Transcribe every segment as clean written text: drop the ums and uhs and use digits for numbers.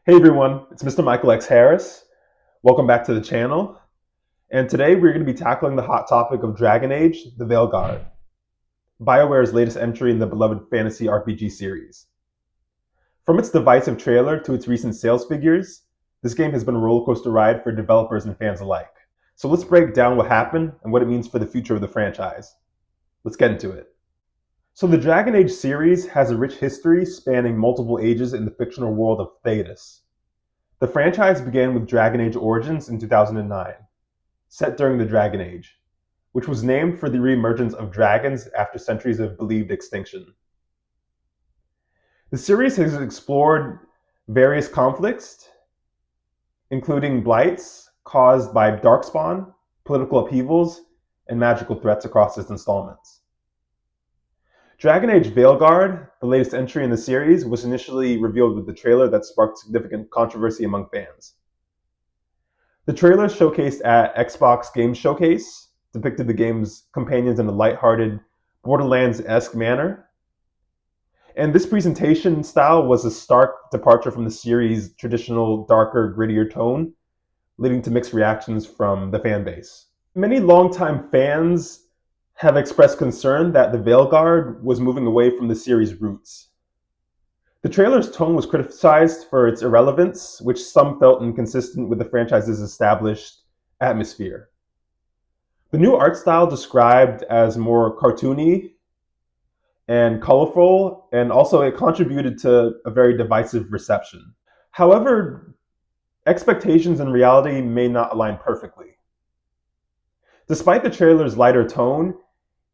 Hey everyone, it's mr.michaelxharris. Welcome back to the channel. And today we're going to be tackling the hot topic of Dragon Age, the Veilguard, BioWare's latest entry in the beloved fantasy RPG series. From its divisive trailer to its recent sales figures, this game has been a rollercoaster ride for developers and fans alike. So let's break down what happened and what it means for the future of the franchise. Let's get into it. So the Dragon Age series has a rich history spanning multiple ages in the fictional world of Thedas. The franchise began with Dragon Age Origins in 2009, set during the Dragon Age, which was named for the reemergence of dragons after centuries of believed extinction. The series has explored various conflicts, including blights caused by darkspawn, political upheavals, and magical threats across its installments. Dragon Age Veilguard, the latest entry in the series, was initially revealed with the trailer that sparked significant controversy among fans. The trailer showcased at Xbox Game Showcase depicted the game's companions in a lighthearted, Borderlands-esque manner. And this presentation style was a stark departure from the series' traditional, darker, grittier tone, leading to mixed reactions from the fan base. Many longtime fans have expressed concern that the Veilguard was moving away from the series' roots. The trailer's tone was criticized for its irrelevance, which some felt inconsistent with the franchise's established atmosphere. The new art style described as more cartoony and colorful, and also it contributed to a very divisive reception. However, expectations and reality may not align perfectly. Despite the trailer's lighter tone,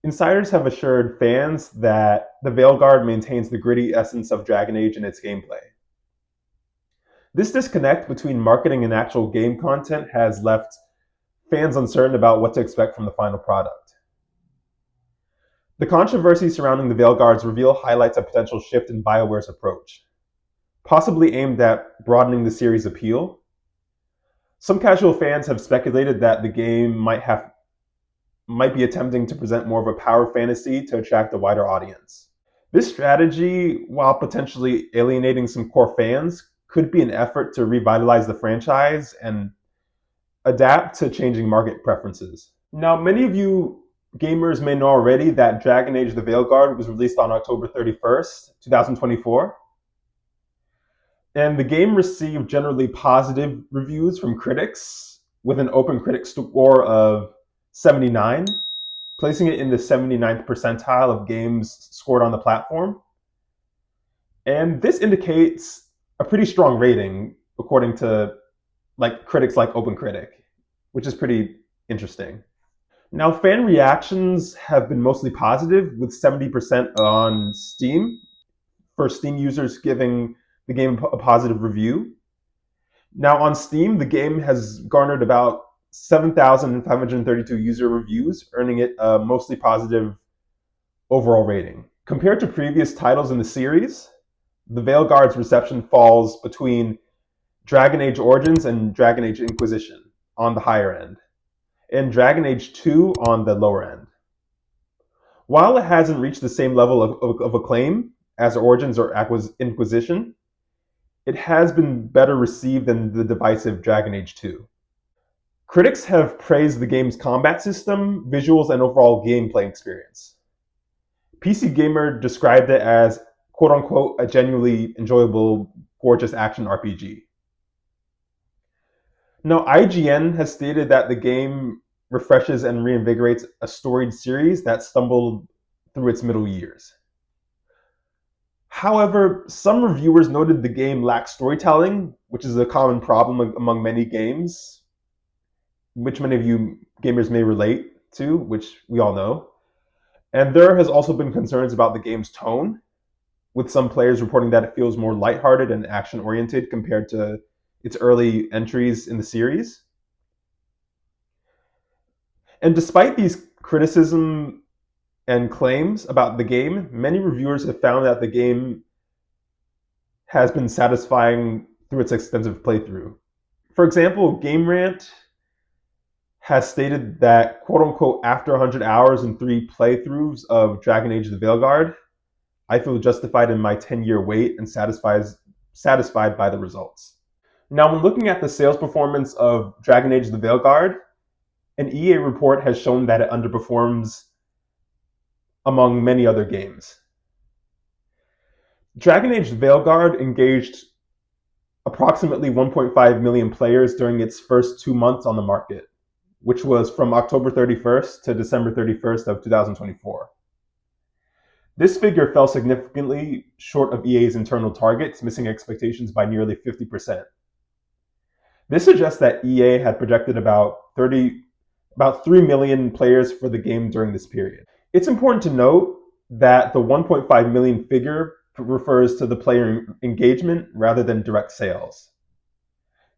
insiders have assured fans that the Veilguard maintains the gritty essence of Dragon Age in its gameplay. This disconnect between marketing and actual game content has left fans uncertain about what to expect from the final product. The controversy surrounding the Veilguard's reveal highlights a potential shift in BioWare's approach, possibly aimed at broadening the series' appeal. Some casual fans have speculated that the game might be attempting to present more of a power fantasy to attract a wider audience. This strategy, while potentially alienating some core fans, could be an effort to revitalize the franchise and adapt to changing market preferences. Now, many of you gamers may know already that Dragon Age the Veilguard was released on October 31st, 2024. And the game received generally positive reviews from critics with an open critic score of 79, placing it in the 79th percentile of games scored on the platform. And this indicates a pretty strong rating according to critics like OpenCritic, which is pretty interesting. Now, fan reactions have been mostly positive, with 70% on Steam, for Steam users giving the game a positive review. Now, on Steam, the game has garnered about 7,532 user reviews, earning it a mostly positive overall rating. Compared to previous titles in the series, the Veilguard's reception falls between Dragon Age Origins and Dragon Age Inquisition on the higher end, and Dragon Age 2 on the lower end. While it hasn't reached the same level of acclaim as Origins or Inquisition, it has been better received than the divisive Dragon Age 2. Critics have praised the game's combat system, visuals, and overall gameplay experience. PC Gamer described it as, quote-unquote, a genuinely enjoyable, gorgeous action RPG. Now, IGN has stated that the game refreshes and reinvigorates a storied series that stumbled through its middle years. However, some reviewers noted the game lacks storytelling, which is a common problem among many games, which many of you gamers may relate to, which we all know. And there has also been concerns about the game's tone, with some players reporting that it feels more lighthearted and action-oriented compared to its early entries in the series. And despite these criticism and claims about the game, many reviewers have found that the game has been satisfying through its extensive playthrough. For example, Game Rant has stated that, quote-unquote, after 100 hours and 3 playthroughs of Dragon Age the Veilguard, I feel justified in my 10-year wait and satisfied by the results. Now, when looking at the sales performance of Dragon Age: The Veilguard, an EA report has shown that it underperforms among many other games. Dragon Age: The Veilguard engaged approximately 1.5 million players during its first 2 months on the market, which was from October 31st to December 31st of 2024. This figure fell significantly short of EA's internal targets, missing expectations by nearly 50%. This suggests that EA had projected about 3 million players for the game during this period. It's important to note that the 1.5 million figure refers to the player engagement rather than direct sales.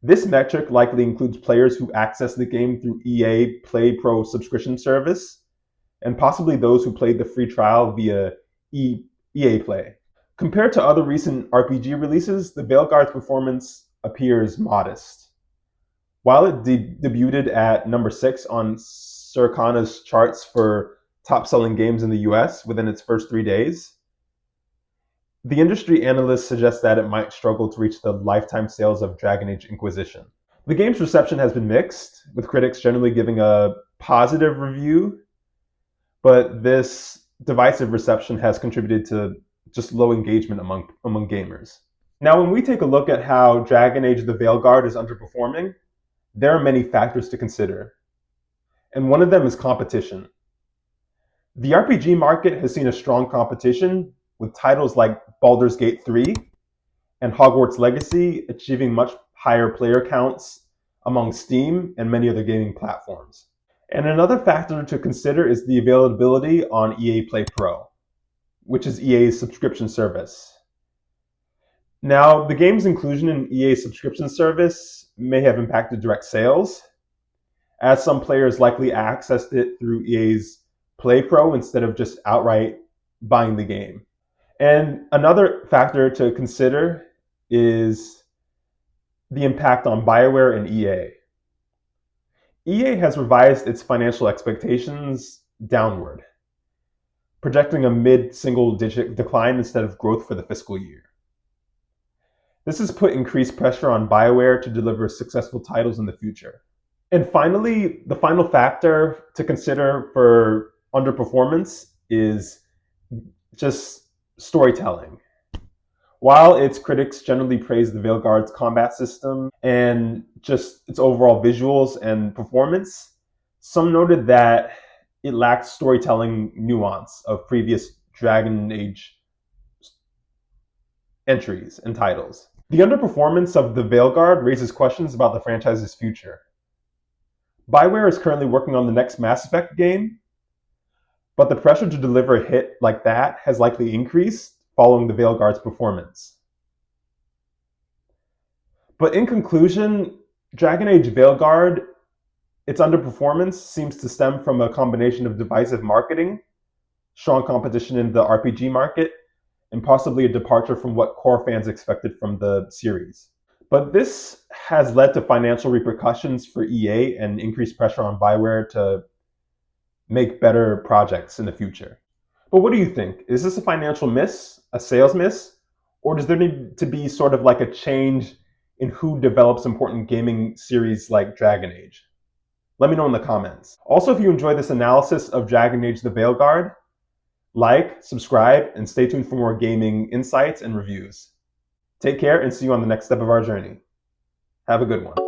This metric likely includes players who access the game through EA Play Pro subscription service, and possibly those who played the free trial via EA Play. Compared to other recent RPG releases, the Veilguard's performance appears modest. While it debuted at number 6 on Circana's charts for top-selling games in the US within its first 3 days, the industry analysts suggest that it might struggle to reach the lifetime sales of Dragon Age Inquisition. The game's reception has been mixed, with critics generally giving a positive review, but this divisive reception has contributed to just low engagement among gamers. Now, when we take a look at how Dragon Age: The Veilguard is underperforming, there are many factors to consider, and one of them is competition. The RPG market has seen a strong competition, with titles like Baldur's Gate 3 and Hogwarts Legacy achieving much higher player counts among Steam and many other gaming platforms. And another factor to consider is the availability on EA Play Pro, which is EA's subscription service. Now, the game's inclusion in EA's subscription service may have impacted direct sales, as some players likely accessed it through EA's Play Pro instead of just outright buying the game. And another factor to consider is the impact on BioWare and EA. EA has revised its financial expectations downward, projecting a mid-single-digit decline instead of growth for the fiscal year. This has put increased pressure on BioWare to deliver successful titles in the future. And finally, the final factor to consider for underperformance is just storytelling. While its critics generally praise the Veilguard's combat system and just its overall visuals and performance, some noted that it lacked storytelling nuance of previous Dragon Age entries and titles. The underperformance of the Veilguard raises questions about the franchise's future. BioWare is currently working on the next Mass Effect game, but the pressure to deliver a hit like that has likely increased following the Veilguard's performance. But in conclusion, Dragon Age Veilguard, its underperformance seems to stem from a combination of divisive marketing, strong competition in the RPG market, and possibly a departure from what core fans expected from the series. But this has led to financial repercussions for EA and increased pressure on BioWare to make better projects in the future. But what do you think? Is this a financial miss, a sales miss, or does there need to be sort of like a change in who develops important gaming series like Dragon Age? Let me know in the comments. Also, if you enjoyed this analysis of Dragon Age: The Veilguard, like, subscribe, and stay tuned for more gaming insights and reviews. Take care and see you on the next step of our journey. Have a good one.